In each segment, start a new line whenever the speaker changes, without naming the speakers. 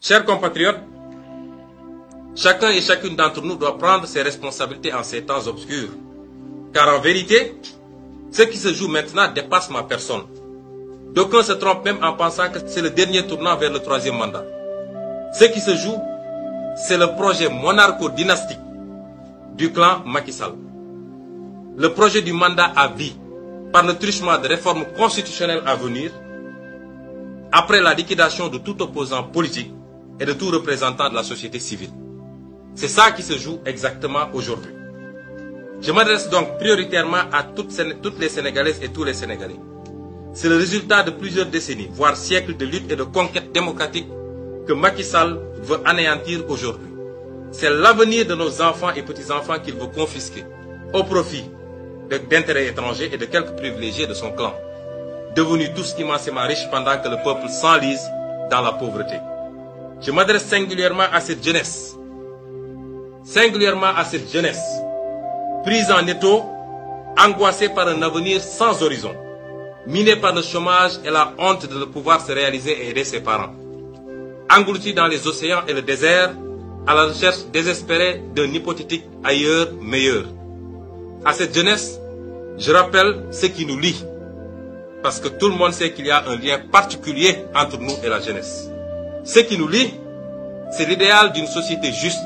Chers compatriotes, chacun et chacune d'entre nous doit prendre ses responsabilités en ces temps obscurs. Car en vérité, ce qui se joue maintenant dépasse ma personne. D'aucuns se trompent même en pensant que c'est le dernier tournant vers le troisième mandat. Ce qui se joue, c'est le projet monarcho-dynastique du clan Macky Sall. Le projet du mandat à vie, par le truchement de réformes constitutionnelles à venir, après la liquidation de tout opposant politique et de tout représentant de la société civile. C'est ça qui se joue exactement aujourd'hui. Je m'adresse donc prioritairement à toutes les Sénégalaises et tous les Sénégalais. C'est le résultat de plusieurs décennies, voire siècles de lutte et de conquête démocratique que Macky Sall veut anéantir aujourd'hui. C'est l'avenir de nos enfants et petits-enfants qu'il veut confisquer au profit d'intérêts étrangers et de quelques privilégiés de son clan, devenus tous immensément riches pendant que le peuple s'enlise dans la pauvreté. Je m'adresse singulièrement à cette jeunesse, prise en étau, angoissée par un avenir sans horizon, minée par le chômage et la honte de ne pouvoir se réaliser et aider ses parents, engloutie dans les océans et le désert, à la recherche désespérée d'un hypothétique ailleurs meilleur. À cette jeunesse, je rappelle ce qui nous lie, parce que tout le monde sait qu'il y a un lien particulier entre nous et la jeunesse. Ce qui nous lie, c'est l'idéal d'une société juste,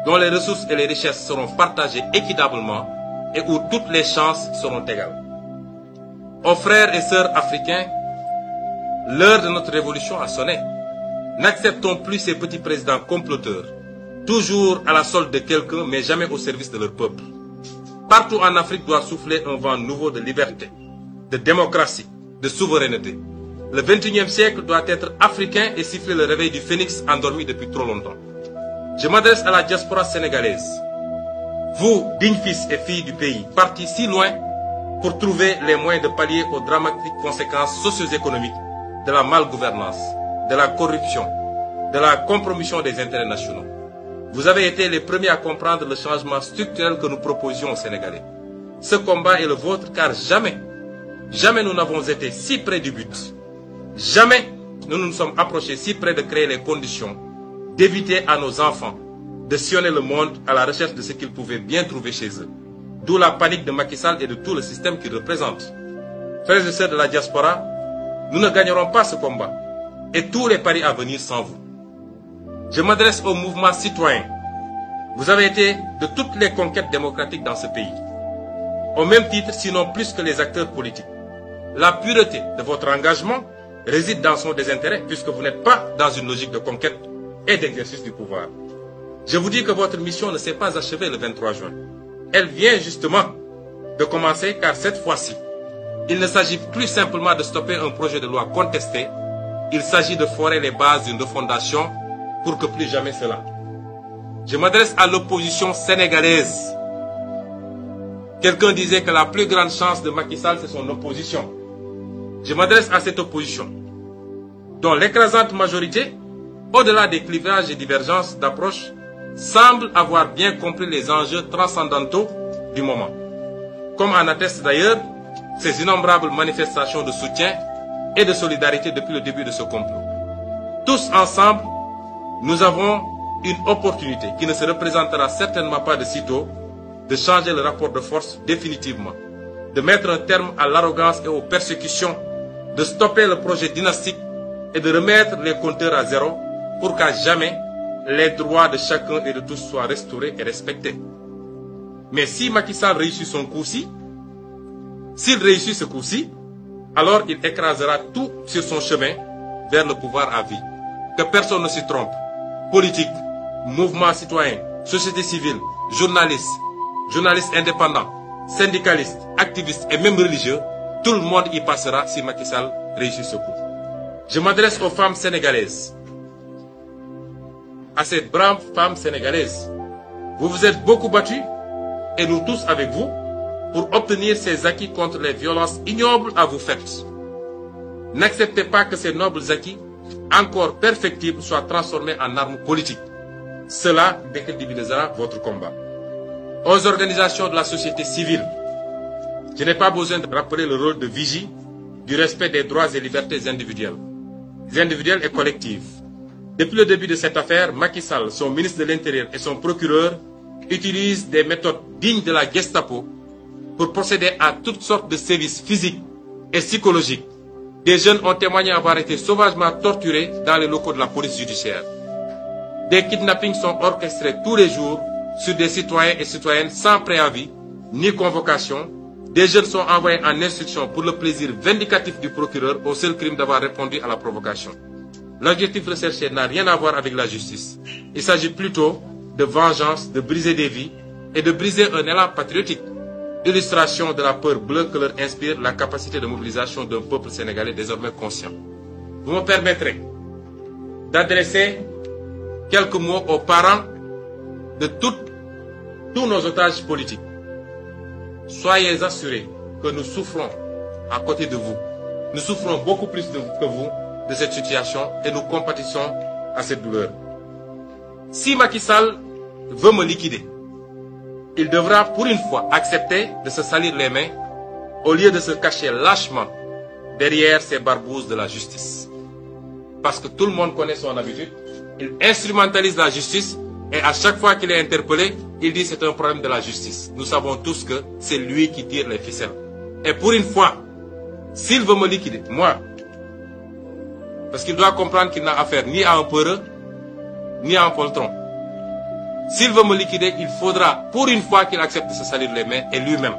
dont les ressources et les richesses seront partagées équitablement et où toutes les chances seront égales. Aux frères et sœurs africains, l'heure de notre révolution a sonné. N'acceptons plus ces petits présidents comploteurs, toujours à la solde de quelqu'un, mais jamais au service de leur peuple. Partout en Afrique doit souffler un vent nouveau de liberté, de démocratie, de souveraineté. Le XXIe siècle doit être africain et siffler le réveil du phénix endormi depuis trop longtemps. Je m'adresse à la diaspora sénégalaise. Vous, dignes fils et filles du pays, partis si loin pour trouver les moyens de pallier aux dramatiques conséquences socio-économiques de la malgouvernance, de la corruption, de la compromission des intérêts nationaux. Vous avez été les premiers à comprendre le changement structurel que nous proposions aux Sénégalais. Ce combat est le vôtre car jamais nous n'avons été si près du but. Jamais nous nous sommes approchés si près de créer les conditions d'éviter à nos enfants de sillonner le monde à la recherche de ce qu'ils pouvaient bien trouver chez eux. D'où la panique de Macky Sall et de tout le système qu'il représente. Frères et sœurs de la diaspora, nous ne gagnerons pas ce combat et tous les paris à venir sans vous. Je m'adresse au mouvement citoyen. Vous avez été de toutes les conquêtes démocratiques dans ce pays. Au même titre, sinon plus que les acteurs politiques. La pureté de votre engagement réside dans son désintérêt puisque vous n'êtes pas dans une logique de conquête et d'exercice du pouvoir. Je vous dis que votre mission ne s'est pas achevée le 23 juin. Elle vient justement de commencer car cette fois-ci, il ne s'agit plus simplement de stopper un projet de loi contesté, il s'agit de forer les bases d'une refondation pour que plus jamais cela. Je m'adresse à l'opposition sénégalaise. Quelqu'un disait que la plus grande chance de Macky Sall, c'est son opposition. Je m'adresse à cette opposition, dont l'écrasante majorité, au-delà des clivages et divergences d'approche, semble avoir bien compris les enjeux transcendantaux du moment. Comme en attestent d'ailleurs ces innombrables manifestations de soutien et de solidarité depuis le début de ce complot. Tous ensemble, nous avons une opportunité qui ne se représentera certainement pas de sitôt de changer le rapport de force définitivement, de mettre un terme à l'arrogance et aux persécutions, de stopper le projet dynastique et de remettre les compteurs à zéro pour qu'à jamais les droits de chacun et de tous soient restaurés et respectés. Mais si Macky Sall réussit son coup-ci, s'il réussit ce coup-ci, alors il écrasera tout sur son chemin vers le pouvoir à vie. Que personne ne s'y trompe. Politique, mouvement citoyen, société civile, journalistes indépendants, syndicalistes, activistes et même religieux, tout le monde y passera si Macky Sall réussit ce coup. Je m'adresse aux femmes sénégalaises, à ces braves femmes sénégalaises. Vous vous êtes beaucoup battues, et nous tous avec vous, pour obtenir ces acquis contre les violences ignobles à vous faites. N'acceptez pas que ces nobles acquis, encore perfectibles, soient transformés en armes politiques. Cela décrédibilisera votre combat. Aux organisations de la société civile, je n'ai pas besoin de rappeler le rôle de vigie du respect des droits et libertés individuelles et collectives. Depuis le début de cette affaire, Macky Sall, son ministre de l'Intérieur et son procureur utilisent des méthodes dignes de la Gestapo pour procéder à toutes sortes de sévices physiques et psychologiques. Des jeunes ont témoigné avoir été sauvagement torturés dans les locaux de la police judiciaire. Des kidnappings sont orchestrés tous les jours sur des citoyens et citoyennes sans préavis ni convocation. Des jeunes sont envoyés en instruction pour le plaisir vindicatif du procureur au seul crime d'avoir répondu à la provocation. L'objectif recherché n'a rien à voir avec la justice. Il s'agit plutôt de vengeance, de briser des vies et de briser un élan patriotique. Illustration de la peur bleue que leur inspire la capacité de mobilisation d'un peuple sénégalais désormais conscient. Vous me permettrez d'adresser quelques mots aux parents de tous nos otages politiques. Soyez assurés que nous souffrons à côté de vous. Nous souffrons beaucoup plus que vous de cette situation et nous compatissons à cette douleur. Si Macky Sall veut me liquider, il devra pour une fois accepter de se salir les mains au lieu de se cacher lâchement derrière ces barbouzes de la justice. Parce que tout le monde connaît son habitude, il instrumentalise la justice et à chaque fois qu'il est interpellé, il dit c'est un problème de la justice. Nous savons tous que c'est lui qui tire les ficelles. Et pour une fois, s'il veut me liquider, moi, parce qu'il doit comprendre qu'il n'a affaire ni à un peureux, ni à un poltron. S'il veut me liquider, il faudra pour une fois qu'il accepte de se salir les mains et lui-même.